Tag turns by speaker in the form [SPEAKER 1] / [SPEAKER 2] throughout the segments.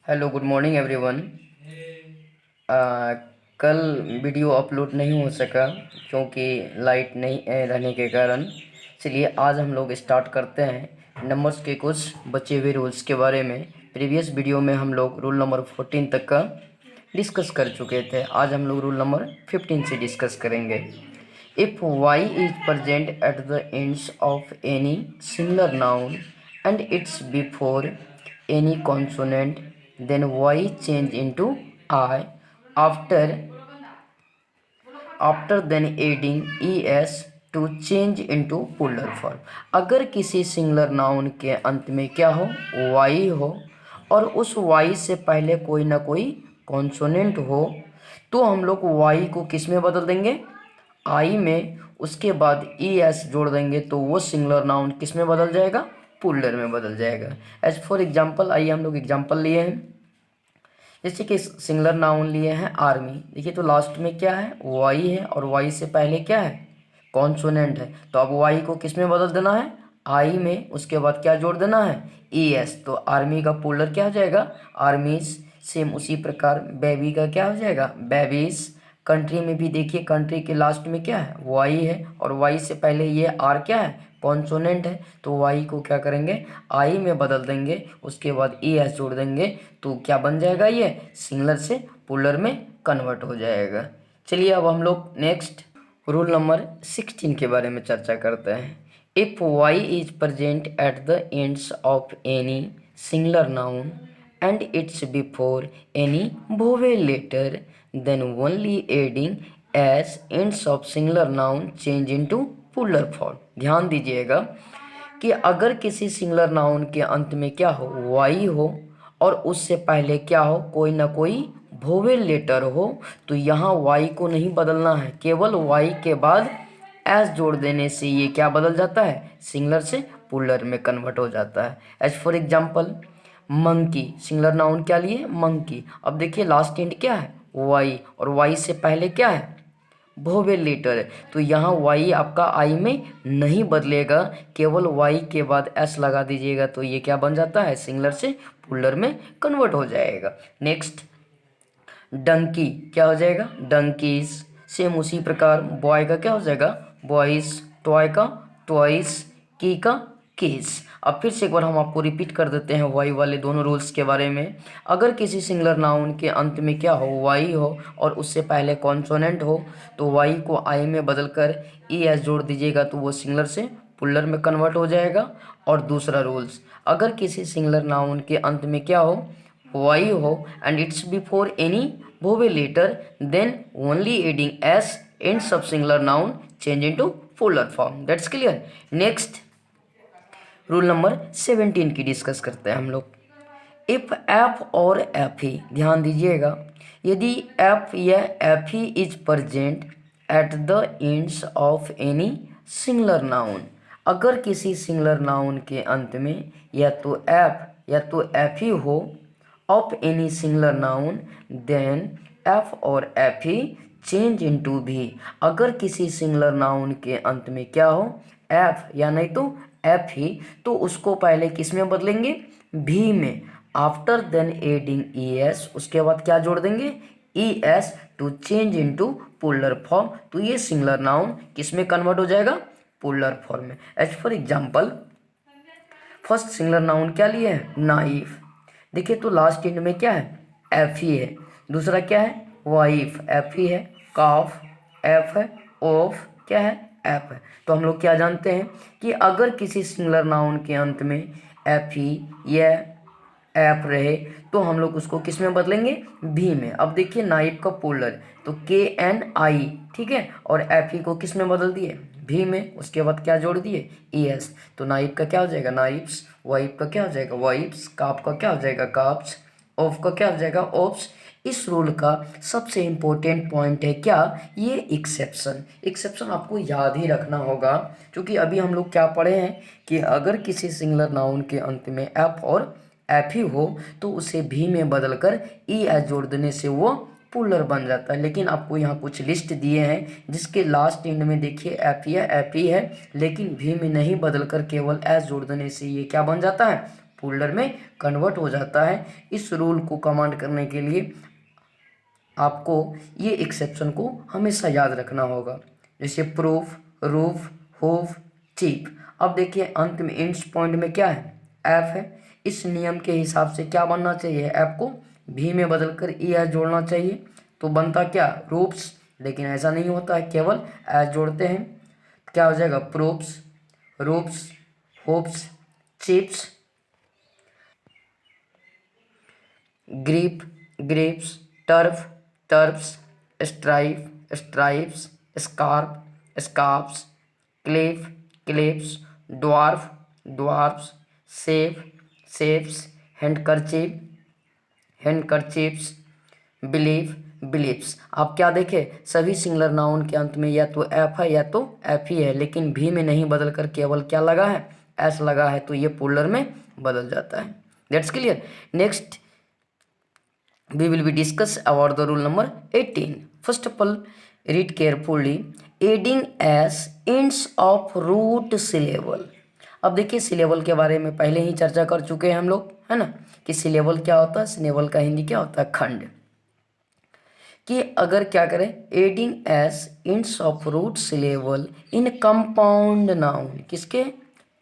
[SPEAKER 1] Hello good morning everyone. कल video upload नहीं हो सका क्योंकि लाइट नहीं रहने के कारण। चलिए आज हम लोग स्टार्ट करते हैं नंबर्स के कुछ बचे हुए रूल्स के बारे में। प्रीवियस वीडियो में हम लोग रूल नंबर 14 तक का डिस्कस कर चुके थे। आज हम लोग रूल नंबर 15 से डिस्कस करेंगे। If Y is present at the ends of any singular noun and it's before any consonant, then y change into I after then adding es to change into plural form। अगर किसी singular noun के अंत में क्या हो, y हो, और उस y से पहले कोई ना कोई कॉन्सोनेंट हो, तो हम लोग y को किस में बदल देंगे, I में। उसके बाद es जोड़ देंगे तो वो सिंगुलर नाउन किस में बदल जाएगा, पुलर में बदल जाएगा। एज फॉर एग्जाम्पल, आइए हम लोग एग्जाम्पल लिए हैं। जैसे कि सिंगुलर नाउन लिए हैं आर्मी। देखिए तो लास्ट में क्या है, वाई है, और वाई से पहले क्या है, कॉन्सोनेंट है। तो अब वाई को किस में बदल देना है, आई में। उसके बाद क्या जोड़ देना है, ई एस। तो आर्मी का पोलर क्या हो जाएगा, आर्मीज। सेम उसी प्रकार बेबी का क्या हो जाएगा, बेबीज। कंट्री में भी देखिए, कंट्री के लास्ट में क्या है, वाई है, और वाई से पहले ये आर क्या है, कॉन्सोनेंट है। तो वाई को क्या करेंगे, आई में बदल देंगे। उसके बाद ई एस जोड़ देंगे तो क्या बन जाएगा, ये सिंगुलर से पुलर में कन्वर्ट हो जाएगा। चलिए अब हम लोग नेक्स्ट रूल नंबर 16 के बारे में चर्चा करते हैं। If Y is present at the ends of any singular noun and it's before any vowel letter, then only adding S ends of singular noun change into plural form. ध्यान दीजिएगा कि अगर किसी सिंगुलर नाउन के अंत में क्या हो, वाई हो, और उससे पहले क्या हो, कोई ना कोई वोवेल लेटर हो, तो यहाँ वाई को नहीं बदलना है। केवल वाई के बाद एस जोड़ देने से ये क्या बदल जाता है, सिंगुलर से पुलर में कन्वर्ट हो जाता है। As for example, monkey singular noun क्या लिए, मंकी। अब देखिए लास्ट एंड क्या है, वाई, और वाई से पहले क्या है, वोवेल लेटर है। तो यहाँ वाई आपका आई में नहीं बदलेगा, केवल वाई के बाद एस लगा दीजिएगा तो ये क्या बन जाता है, सिंगुलर से पुलर में कन्वर्ट हो जाएगा। नेक्स्ट, डंकी क्या हो जाएगा, डंकीज। सेम उसी प्रकार बॉय का क्या हो जाएगा, बॉयज। टॉय का टॉयज, की का कीज। अब फिर से एक बार हम आपको रिपीट कर देते हैं वाई वाले दोनों रूल्स के बारे में। अगर किसी सिंगुलर नाउन के अंत में क्या हो, वाई हो, और उससे पहले कॉन्सोनेंट हो, तो वाई को आई में बदलकर ई एस जोड़ दीजिएगा तो वो सिंगुलर से पुलर में कन्वर्ट हो जाएगा। और दूसरा रूल्स, अगर किसी सिंगुलर नाउन के अंत में क्या हो, वाई हो, and it's before any vowel letter, then only adding s ends of singular noun change into fuller form। That's clear। next rule number 17 की डिस्कस करते हैं हम लोग। इफ एफ और एफ ही, ध्यान दीजिएगा, यदि एफ या F he is present at the ends of any singular noun, अगर किसी सिंगुलर नाउन के अंत में या तो एफ ही हो of any singular noun, then F और एफ ही चेंज इनटू भी। अगर किसी सिंगुलर नाउन के अंत में क्या हो, एफ या नहीं तो एफ ही, तो उसको पहले किस में बदलेंगे, भी में। After then adding E S, उसके बाद क्या जोड़ देंगे, E S to change into plural form. तो ये सिंगुलर नाउन किस में कन्वर्ट हो जाएगा, पुलर फॉर्म में। As for example, first singular noun क्या लिए है, नाइफ। देखिए तो लास्ट एंड में क्या है, एफ ही है। दूसरा क्या है, वाइफ, एफ ही है। काफ, एफ है। ऑफ क्या है, एफ है। तो हम लोग क्या जानते हैं कि अगर किसी सिंगुलर नाउन के अंत में एफ ही या एफ रहे तो हम लोग उसको किस में बदलेंगे, भी में। अब देखिए नाइफ का पोलर तो के एन आई, ठीक है, और एफ ही को किस में बदल दिए, भी में। उसके बाद क्या जोड़ दिए, ई एस। तो नाइफ का क्या हो जाएगा, नाइफ्स। वाइफ का क्या हो जाएगा, वाइफ्स। काप का क्या हो जाएगा, काप्स। ऑफ का क्या हो जाएगा, ऑफ्स। इस रूल का सबसे इम्पोर्टेंट पॉइंट है क्या, ये एक्सेप्शन आपको याद ही रखना होगा। क्योंकि अभी हम लोग क्या पढ़े हैं कि अगर किसी सिंगुलर नाउन के अंत में एफ और एफ ही हो तो उसे भी में बदलकर ई एस जोड़ देने से वो पुलर बन जाता है। लेकिन आपको यहाँ कुछ लिस्ट दिए हैं जिसके लास्ट एंड में देखिए एफ ही है, लेकिन भी में नहीं बदलकर केवल एस जोड़ देने से ये क्या बन जाता है, पुलर में कन्वर्ट हो जाता है। इस रूल को कमांड करने के लिए आपको ये एक्सेप्शन को हमेशा याद रखना होगा, जैसे प्रूफ, रूफ, होफ, चीप। अब देखिए अंत में इंड्स पॉइंट में क्या है, एफ है। इस नियम के हिसाब से क्या बनना चाहिए, एफ को भी में बदलकर ई एस जोड़ना चाहिए, तो बनता क्या, रूफ्स। लेकिन ऐसा नहीं होता है, केवल एस जोड़ते हैं, क्या हो जाएगा, proofs, roofs, hopes, chips, grip, grapes, turf, turfs, stripe, stripes, scarp, scarps, clef, clefs, dwarf, dwarfs, safe, safes, handkerchief, handkerchiefs, belief, beliefs. आप क्या देखें, सभी सिंगुलर नाउन के अंत में या तो एफ है या तो एफ ही है, लेकिन भी में नहीं बदल कर केवल क्या लगा है, एस लगा है, तो ये पुलर में बदल जाता है। That's clear. Next we will be discuss about the rule number 18. First of all, read carefully. Adding as ends of root syllable. अब देखिए सिलेबल के बारे में पहले ही चर्चा कर चुके हैं हम लोग, है ना, कि सिलेबल क्या होता है, सिलेबल का हिंदी क्या होता है, खंड। कि अगर क्या करें, adding S ends of root syllable in compound noun, किसके,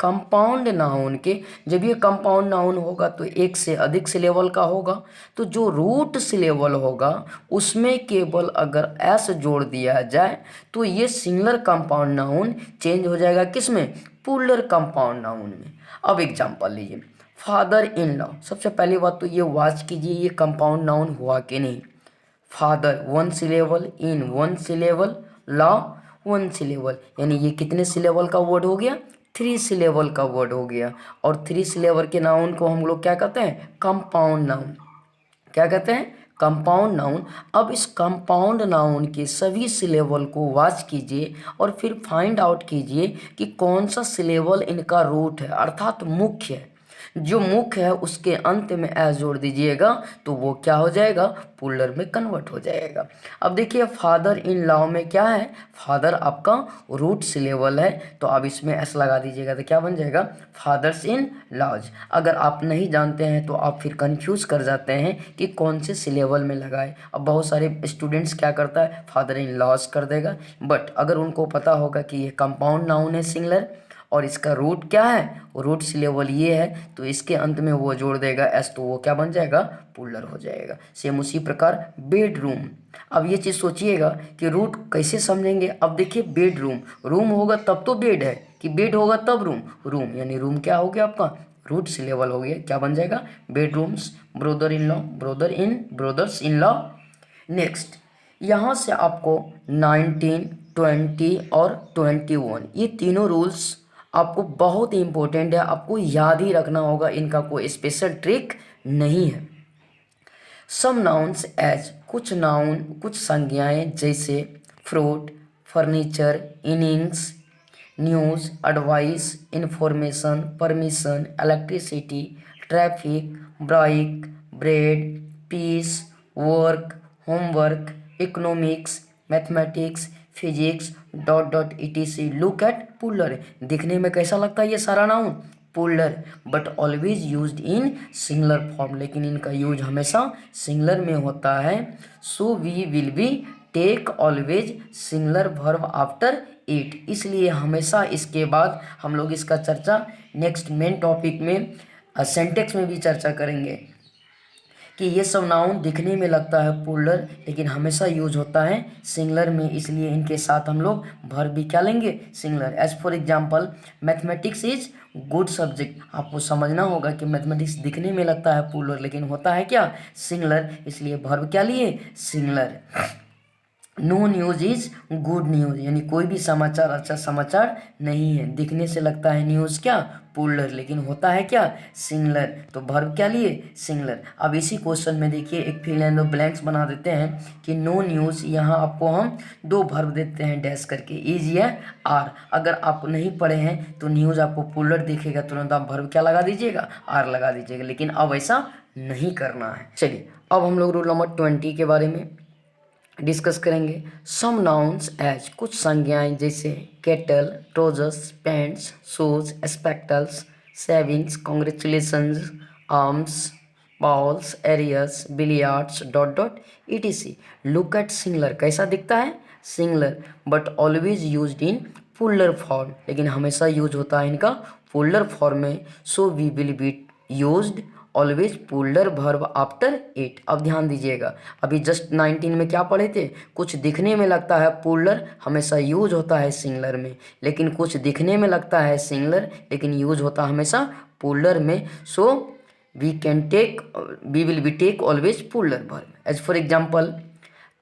[SPEAKER 1] कंपाउंड नाउन के। जब ये कंपाउंड नाउन होगा तो एक से अधिक सिलेबल का होगा, तो जो रूट सिलेबल होगा उसमें केवल अगर एस जोड़ दिया जाए तो ये सिंगुलर कंपाउंड नाउन चेंज हो जाएगा, किस में, पुलर कंपाउंड नाउन में। अब एग्जांपल लीजिए, फादर इन लॉ। सबसे पहली बात तो ये वाच कीजिए, ये कंपाउंड नाउन हुआ कि नहीं। Father one syllable, in one syllable, law one syllable, यानी ये कितने सिलेबल का वर्ड हो गया, 3 सिलेबल का वर्ड हो गया। और 3 सिलेबल के नाउन को हम लोग क्या कहते हैं, कंपाउंड नाउन। क्या कहते हैं, कंपाउंड नाउन। अब इस कंपाउंड नाउन के सभी सिलेबल को वॉच कीजिए और फिर फाइंड आउट कीजिए कि कौन सा सिलेबल इनका रूट है, अर्थात मुख्य है। जो मुख्य है उसके अंत में एस जोड़ दीजिएगा तो वो क्या हो जाएगा, पुलर में कन्वर्ट हो जाएगा। अब देखिए फादर इन लॉ में क्या है, फादर आपका रूट सिलेबल है, तो अब इसमें एस लगा दीजिएगा तो क्या बन जाएगा, फादर्स इन लॉज। अगर आप नहीं जानते हैं तो आप फिर कंफ्यूज कर जाते हैं कि कौन से सिलेबल में लगाए। अब बहुत सारे स्टूडेंट्स क्या करता है, फादर इन लॉज कर देगा, बट अगर उनको पता होगा कि ये कंपाउंड नाउन है सिंगुलर और इसका रूट क्या है, रूट सिलेबल ये है, तो इसके अंत में वो जोड़ देगा एस, तो वो क्या बन जाएगा, पुलर हो जाएगा। सेम उसी प्रकार बेडरूम। अब ये चीज़ सोचिएगा कि रूट कैसे समझेंगे। अब देखिए बेडरूम, रूम होगा तब तो बेड है, कि बेड होगा तब रूम, रूम यानी रूम क्या हो गया आपका, रूट सिलेबल हो गया, क्या बन जाएगा, bedrooms. Brother in law, brother in, brothers in law. Next यहाँ से आपको 19, 20 और 21 ये तीनों रूल्स आपको बहुत ही इंपॉर्टेंट है, आपको याद ही रखना होगा, इनका कोई स्पेशल ट्रिक नहीं है। सम नाउन्स एज, कुछ नाउन, कुछ संज्ञाएं जैसे fruit, furniture, innings, news, advice, information, permission, electricity, traffic, brick, bread, piece, work, homework, economics, mathematics, physics, dot dot etc. Look at plural. दिखने में कैसा लगता है ये सारा noun, plural, but always used in singular form, लेकिन इनका use हमेशा सिंगुलर में होता है। So we will be take always singular verb after it, इसलिए हमेशा इसके बाद हम लोग इसका चर्चा नेक्स्ट मेन टॉपिक में सेंटेक्स में भी चर्चा करेंगे कि ये सब नाउन दिखने में लगता है पुलर लेकिन हमेशा यूज होता है सिंगुलर में, इसलिए इनके साथ हम लोग वर्ब भी क्या लेंगे, singular. As for example mathematics is good subject. आपको समझना होगा कि मैथमेटिक्स दिखने में लगता है पुलर लेकिन होता है क्या, सिंगुलर, इसलिए वर्ब क्या लिए, singular. No news is good news, यानी कोई भी समाचार अच्छा समाचार नहीं है। दिखने से लगता है न्यूज़ क्या, पुलर, लेकिन होता है क्या, सिंगुलर, तो वर्ब क्या लिए, सिंगुलर। अब इसी क्वेश्चन में देखिए एक फिल इन द ब्लैंक्स बना देते हैं कि नो न्यूज़, यहाँ आपको हम 2 वर्ब देते हैं डैश करके, इज या आर। अगर आप नहीं पढ़े हैं तो न्यूज़ आपको पुलर दिखेगा, तुरंत आप वर्ब क्या लगा दीजिएगा, आर लगा दीजिएगा, लेकिन अब ऐसा नहीं करना है। चलिए अब हम लोग रूल नंबर 20 के बारे में डिस्कस करेंगे। सम नाउन्स एज, कुछ संज्ञाएं जैसे cattle, trousers, pants, shoes, spectacles, savings, congratulations, arms, balls, arrears, billiards, dot dot etc. Look at singular, कैसा दिखता है singular, but always used in plural form, लेकिन हमेशा यूज होता है इनका पुलर फॉर्म में। So we will be used always plural verb after it. अब ध्यान दीजिएगा, अभी जस्ट 19 में क्या पढ़े थे, कुछ दिखने में लगता है पुलर, हमेशा यूज होता है सिंगुलर में, लेकिन कुछ दिखने में लगता है सिंगुलर लेकिन यूज होता है हमेशा पुलर में। So we can take, we will be take always plural verb. As for example,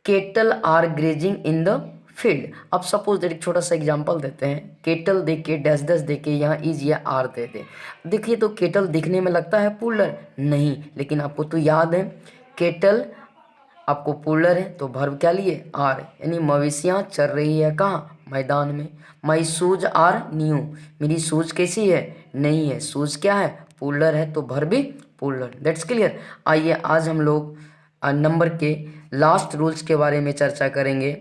[SPEAKER 1] cattle are grazing in the field. अब सपोज एक छोटा सा एग्जांपल देते हैं, केटल दे के डैश डैश दे के यहाँ इज या आर दे दे। देखिए तो केटल दिखने में लगता है पुलर नहीं, लेकिन आपको तो याद है केटल आपको पुलर है तो वर्ब क्या लिए आर, यानी मवेशियाँ चर रही है कहाँ मैदान में। माई शूज आर न्यू, मेरी शूज कैसी है नहीं है, शूज क्या है पुलर है तो वर्ब भी पुलर। That's clear. आइए आज हम लोग नंबर के लास्ट रूल्स के बारे में चर्चा करेंगे।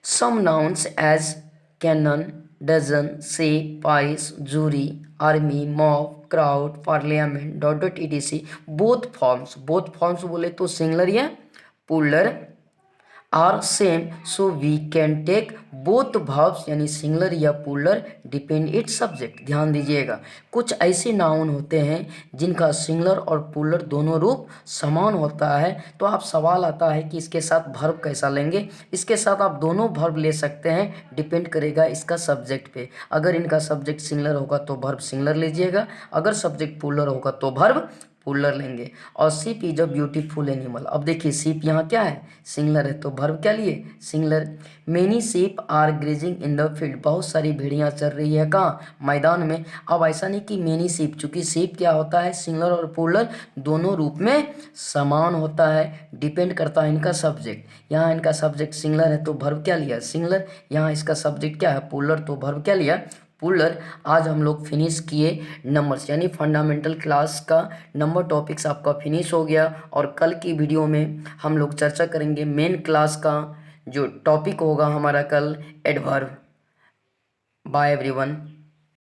[SPEAKER 1] Some nouns as cannon, dozen, से, pice, jury, army, mob, crowd, parliament, dot dot etc. Both forms बोले तो सिंगुलर या plural are same, so we can take both verbs यानी सिंगुलर या पुलर डिपेंड इट सब्जेक्ट। ध्यान दीजिएगा, कुछ ऐसे नाउन होते हैं जिनका सिंगुलर और पुलर दोनों रूप समान होता है, तो आप सवाल आता है कि इसके साथ वर्ब कैसा लेंगे। इसके साथ आप दोनों वर्ब ले सकते हैं, डिपेंड करेगा इसका सब्जेक्ट पे। अगर इनका सब्जेक्ट सिंगुलर होगा तो वर्ब सिंगुलर लीजिएगा, अगर सब्जेक्ट पुलर होगा तो वर्ब पुलर लेंगे। और ship is a beautiful animal. अब देखिए शिप यहाँ क्या है सिंगुलर है तो वर्ब क्या लिए singular. Many ship are grazing in the field, बहुत सारी भेड़ियाँ चल रही है कहाँ मैदान में। अब ऐसा नहीं कि मेनी शिप, चूंकि शिप क्या होता है सिंगुलर और पुलर दोनों रूप में समान होता है, डिपेंड करता है इनका सब्जेक्ट। यहाँ इनका सब्जेक्ट सिंगुलर है तो वर्ब क्या लिया सिंगुलर, यहाँ इसका सब्जेक्ट क्या है पुलर तो वर्ब क्या लिया पुलर। आज हम लोग फिनिश किए नंबर्स, यानी फंडामेंटल क्लास का नंबर टॉपिक्स आपका फिनिश हो गया। और कल की वीडियो में हम लोग चर्चा करेंगे मेन क्लास का जो टॉपिक होगा हमारा कल एडवर्ब। Bye everyone.